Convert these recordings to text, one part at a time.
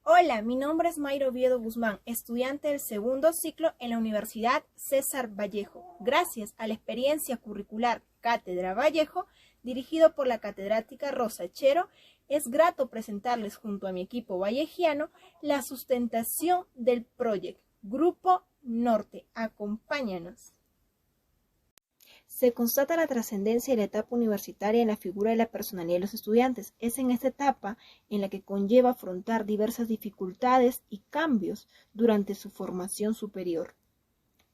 Hola, mi nombre es Mayra Oviedo Guzmán, estudiante del segundo ciclo en la Universidad César Vallejo. Gracias a la experiencia curricular Cátedra Vallejo, dirigido por la catedrática Rosa Echero, es grato presentarles junto a mi equipo vallejiano la sustentación del proyecto Grupo Norte. Acompáñanos. Se constata la trascendencia de la etapa universitaria en la figura de la personalidad de los estudiantes. Es en esta etapa en la que conlleva afrontar diversas dificultades y cambios durante su formación superior.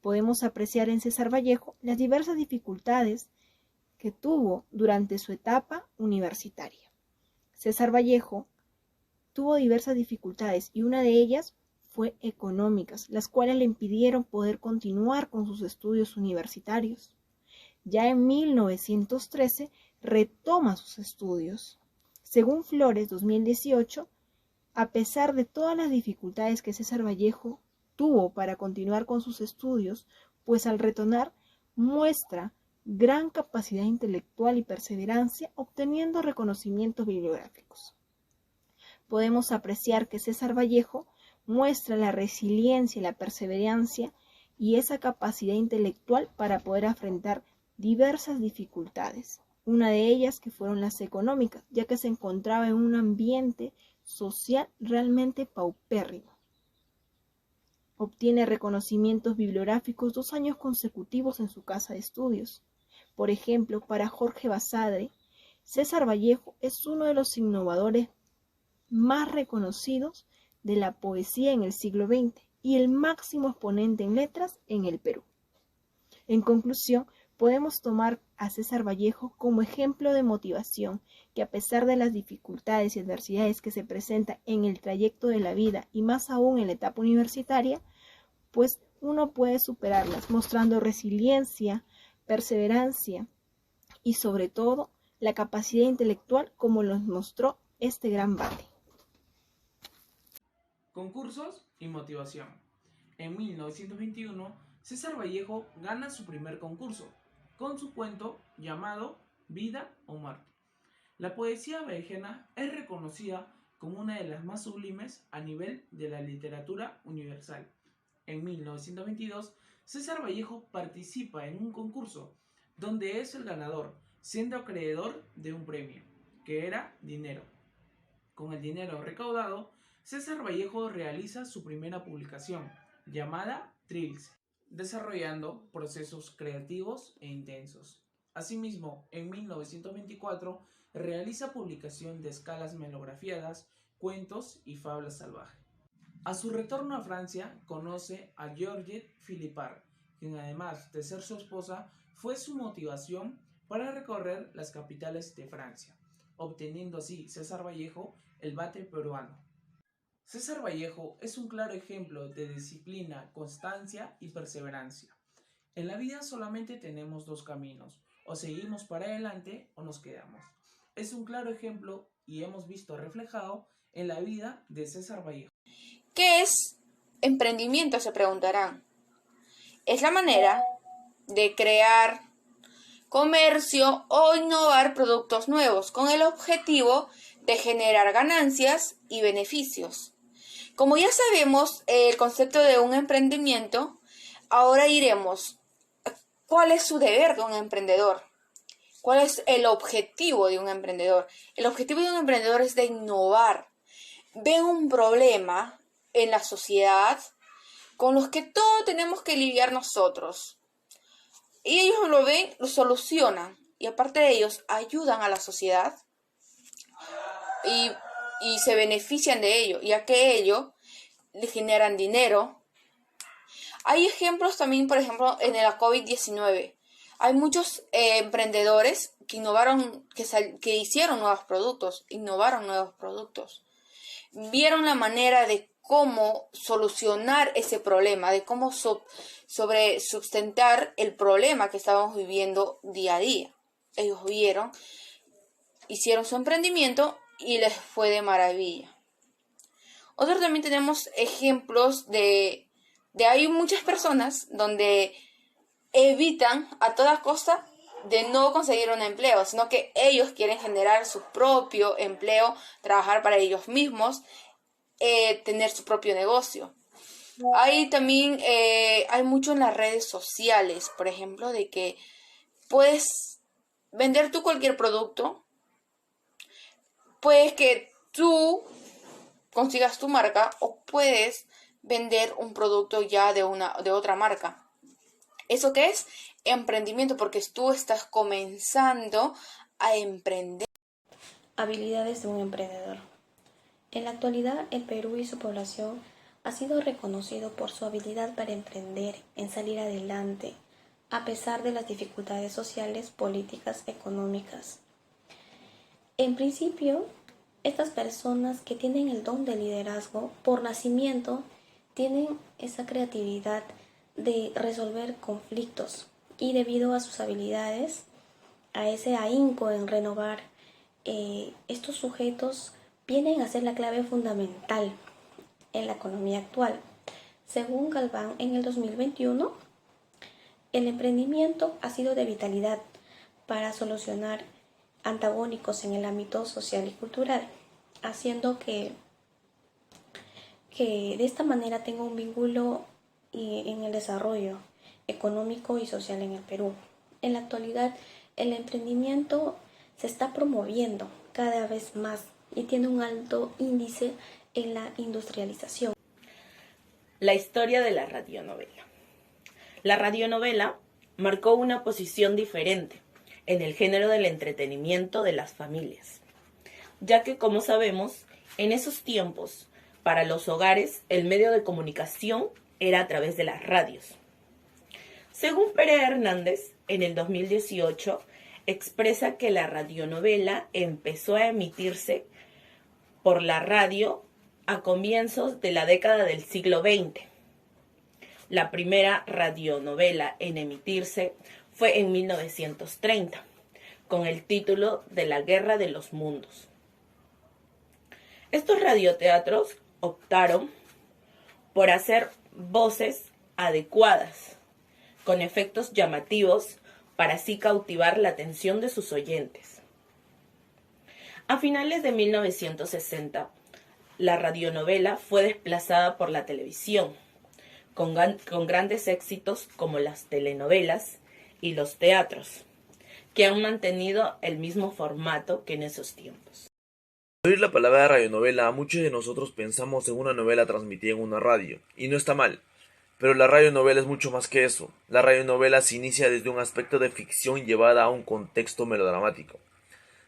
Podemos apreciar en César Vallejo las diversas dificultades que tuvo durante su etapa universitaria. César Vallejo tuvo diversas dificultades y una de ellas fue económicas, las cuales le impidieron poder continuar con sus estudios universitarios. Ya en 1913 retoma sus estudios. Según Flores 2018, a pesar de todas las dificultades que César Vallejo tuvo para continuar con sus estudios, pues al retornar muestra gran capacidad intelectual y perseverancia, obteniendo reconocimientos bibliográficos. Podemos apreciar que César Vallejo muestra la resiliencia y la perseverancia y esa capacidad intelectual para poder afrontar diversas dificultades, una de ellas que fueron las económicas, ya que se encontraba en un ambiente social realmente paupérrimo. Obtiene reconocimientos bibliográficos 2 años consecutivos en su casa de estudios. Por ejemplo, para Jorge Basadre, César Vallejo es uno de los innovadores más reconocidos de la poesía en el siglo XX y el máximo exponente en letras en el Perú. En conclusión, podemos tomar a César Vallejo como ejemplo de motivación, que a pesar de las dificultades y adversidades que se presentan en el trayecto de la vida y más aún en la etapa universitaria, pues uno puede superarlas mostrando resiliencia, perseverancia y sobre todo la capacidad intelectual como nos mostró este gran Bate. Concursos y motivación. En 1921, César Vallejo gana su primer concurso, con su cuento llamado Vida o Muerte. La poesía vallejana es reconocida como una de las más sublimes a nivel de la literatura universal. En 1922, César Vallejo participa en un concurso donde es el ganador, siendo acreedor de un premio, que era dinero. Con el dinero recaudado, César Vallejo realiza su primera publicación, llamada Trilce, desarrollando procesos creativos e intensos. Asimismo, en 1924 realiza publicación de escalas melografiadas, cuentos y fábulas salvajes. A su retorno a Francia, conoce a Georgette Philippard, quien además de ser su esposa, fue su motivación para recorrer las capitales de Francia, obteniendo así César Vallejo el Bate peruano. César Vallejo es un claro ejemplo de disciplina, constancia y perseverancia. En la vida solamente tenemos 2 caminos, o seguimos para adelante o nos quedamos. Es un claro ejemplo y hemos visto reflejado en la vida de César Vallejo. ¿Qué es emprendimiento? Se preguntarán. Es la manera de crear comercio o innovar productos nuevos con el objetivo de generar ganancias y beneficios. Como ya sabemos el concepto de un emprendimiento, ahora iremos cuál es su deber de un emprendedor. ¿Cuál es el objetivo de un emprendedor? El objetivo de un emprendedor es de innovar. Ven un problema en la sociedad con los que todos tenemos que lidiar nosotros. Y ellos lo ven, lo solucionan. Y aparte de ellos, ayudan a la sociedad y se benefician de ello, ya que ellos le generan dinero. Hay ejemplos también, por ejemplo, en la COVID-19. Hay muchos emprendedores que innovaron, que hicieron nuevos productos, innovaron nuevos productos. Vieron la manera de cómo solucionar ese problema, de cómo sustentar el problema que estábamos viviendo día a día. Ellos vieron, hicieron su emprendimiento y les fue de maravilla. Otro también tenemos ejemplos de hay muchas personas donde evitan a toda costa de no conseguir un empleo, sino que ellos quieren generar su propio empleo, trabajar para ellos mismos tener su propio negocio. Hay también, hay mucho en las redes sociales, por ejemplo, de que puedes vender tú cualquier producto, puedes que tú consigas tu marca o puedes vender un producto ya de otra marca. ¿Eso qué es? Emprendimiento, porque tú estás comenzando a emprender. Habilidades de un emprendedor. En la actualidad, el Perú y su población ha sido reconocido por su habilidad para emprender, en salir adelante, a pesar de las dificultades sociales, políticas, económicas. En principio, estas personas que tienen el don de liderazgo por nacimiento tienen esa creatividad de resolver conflictos y debido a sus habilidades, a ese ahínco en renovar, estos sujetos vienen a ser la clave fundamental en la economía actual. Según Galván, en el 2021, el emprendimiento ha sido de vitalidad para solucionar antagónicos en el ámbito social y cultural, haciendo que de esta manera tenga un vínculo en el desarrollo económico y social en el Perú. En la actualidad, el emprendimiento se está promoviendo cada vez más y tiene un alto índice en la industrialización. La historia de la radionovela. La radionovela marcó una posición diferente en el género del entretenimiento de las familias, ya que, como sabemos, en esos tiempos, para los hogares, el medio de comunicación era a través de las radios. Según Perea Hernández, en el 2018, expresa que la radionovela empezó a emitirse por la radio a comienzos de la década del siglo XX. La primera radionovela en emitirse fue en 1930, con el título de La Guerra de los Mundos. Estos radioteatros optaron por hacer voces adecuadas, con efectos llamativos, para así cautivar la atención de sus oyentes. A finales de 1960, la radionovela fue desplazada por la televisión, con grandes éxitos como las telenovelas y los teatros, que han mantenido el mismo formato que en esos tiempos. Al oír la palabra radionovela, muchos de nosotros pensamos en una novela transmitida en una radio, y no está mal, pero la radionovela es mucho más que eso. La radionovela se inicia desde un aspecto de ficción llevada a un contexto melodramático.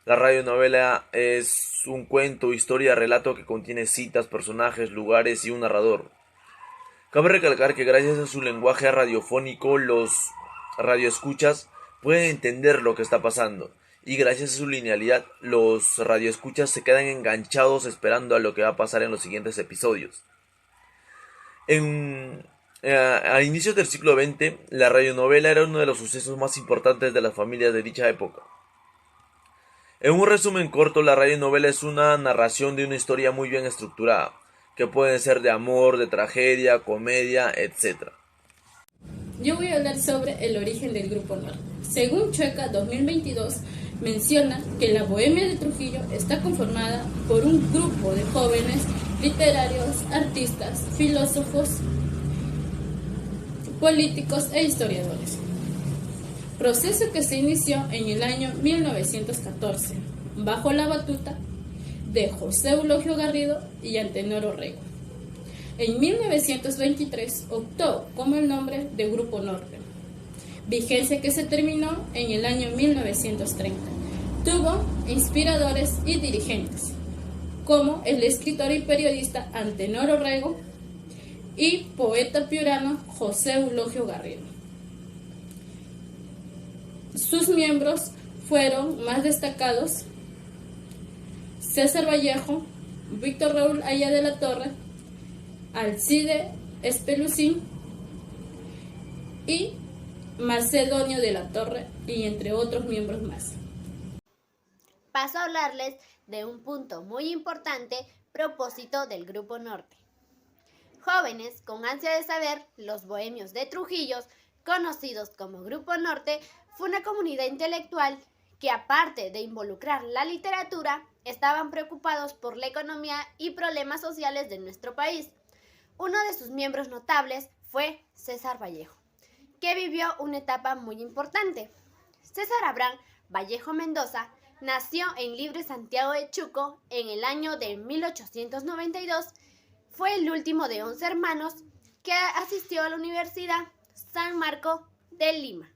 La radionovela es un cuento, historia, relato que contiene citas, personajes, lugares y un narrador. Cabe recalcar que gracias a su lenguaje radiofónico, los radioescuchas pueden entender lo que está pasando. Y gracias a su linealidad, los radioescuchas se quedan enganchados esperando a lo que va a pasar en los siguientes episodios. A inicios del siglo XX, la radionovela era uno de los sucesos más importantes de las familias de dicha época. En un resumen corto, la radionovela es una narración de una historia muy bien estructurada, que puede ser de amor, de tragedia, comedia, etc. Yo voy a hablar sobre el origen del Grupo Norte. Según Chueca 2022, menciona que la Bohemia de Trujillo está conformada por un grupo de jóvenes literarios, artistas, filósofos, políticos e historiadores. Proceso que se inició en el año 1914, bajo la batuta de José Eulogio Garrido y Antenor Orrego. En 1923 optó como el nombre de Grupo Norte, vigencia que se terminó en el año 1930. Tuvo inspiradores y dirigentes, como el escritor y periodista Antenor Orrego y poeta piurano José Eulogio Garrido. Sus miembros fueron más destacados César Vallejo, Víctor Raúl Aya de la Torre, Alcide Espelucín y Macedonio de la Torre, y entre otros miembros más. Paso a hablarles de un punto muy importante, propósito del Grupo Norte. Jóvenes con ansia de saber, los bohemios de Trujillo, conocidos como Grupo Norte, fue una comunidad intelectual que aparte de involucrar la literatura, estaban preocupados por la economía y problemas sociales de nuestro país. Uno de sus miembros notables fue César Vallejo, que vivió una etapa muy importante. César Abraham Vallejo Mendoza nació en Libre Santiago de Chuco en el año de 1892. Fue el último de 11 hermanos que asistió a la Universidad San Marco de Lima.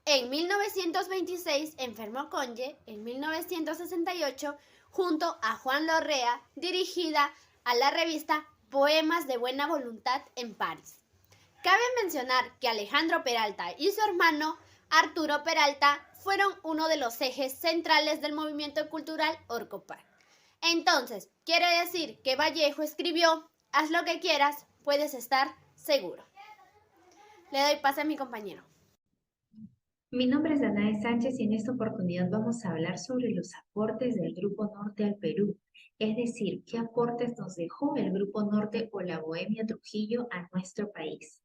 En 1926 enfermó Conye, en 1968, junto a Juan Lorrea, dirigida a la revista Poemas de Buena Voluntad en París. Cabe mencionar que Alejandro Peralta y su hermano Arturo Peralta fueron uno de los ejes centrales del movimiento cultural Orcopar. Entonces, quiere decir que Vallejo escribió: haz lo que quieras, puedes estar seguro. Le doy pase a mi compañero. Mi nombre es Danae Sánchez y en esta oportunidad vamos a hablar sobre los aportes del Grupo Norte al Perú, es decir, qué aportes nos dejó el Grupo Norte o la Bohemia Trujillo a nuestro país.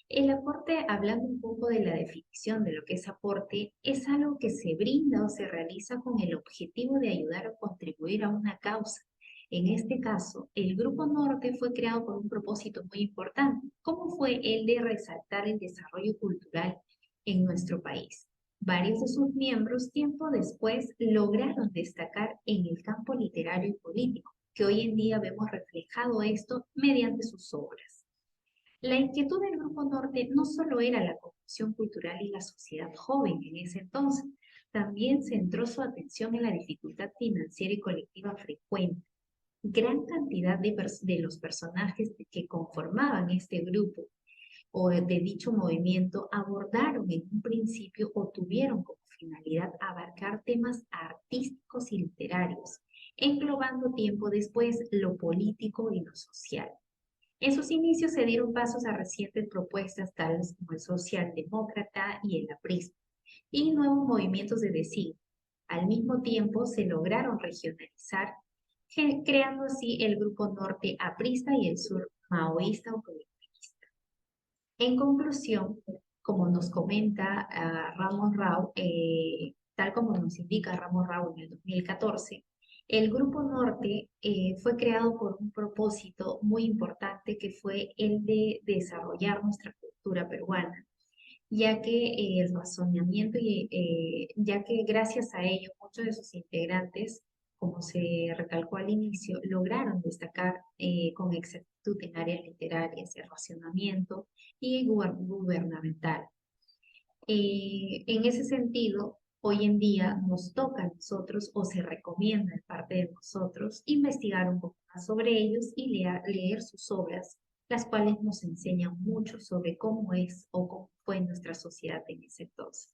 El aporte, hablando un poco de la definición de lo que es aporte, es algo que se brinda o se realiza con el objetivo de ayudar o contribuir a una causa. En este caso, el Grupo Norte fue creado con un propósito muy importante, como fue el de resaltar el desarrollo cultural en nuestro país. Varios de sus miembros, tiempo después, lograron destacar en el campo literario y político, que hoy en día vemos reflejado esto mediante sus obras. La inquietud del Grupo Norte no solo era la conmoción cultural y la sociedad joven en ese entonces, también centró su atención en la dificultad financiera y colectiva frecuente. Gran cantidad de los personajes que conformaban este grupo o de dicho movimiento abordaron en un principio o tuvieron como finalidad abarcar temas artísticos y literarios, englobando tiempo después lo político y lo social. En sus inicios se dieron pasos a recientes propuestas tales como el socialdemócrata y el aprismo, y nuevos movimientos de designo. Al mismo tiempo se lograron regionalizar, creando así el Grupo Norte aprista y el Sur maoísta o colectivista. En conclusión, como nos comenta Ramos Rao, tal como nos indica Ramos Rao en el 2014, el Grupo Norte fue creado por un propósito muy importante que fue el de desarrollar nuestra cultura peruana, ya que el razonamiento, ya que gracias a ello muchos de sus integrantes, como se recalcó al inicio, lograron destacar con exactitud en áreas literarias, el racionamiento y gubernamental. En ese sentido, hoy en día nos toca a nosotros, o se recomienda de parte de nosotros, investigar un poco más sobre ellos y leer sus obras, las cuales nos enseñan mucho sobre cómo es o cómo fue nuestra sociedad en ese entonces.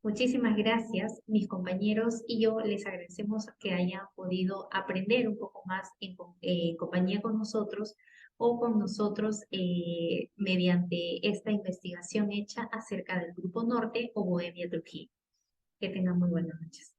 Muchísimas gracias, mis compañeros y yo les agradecemos que hayan podido aprender un poco más en compañía con nosotros o con nosotros mediante esta investigación hecha acerca del Grupo Norte o Bohemia Trujillo. Que tengan muy buenas noches.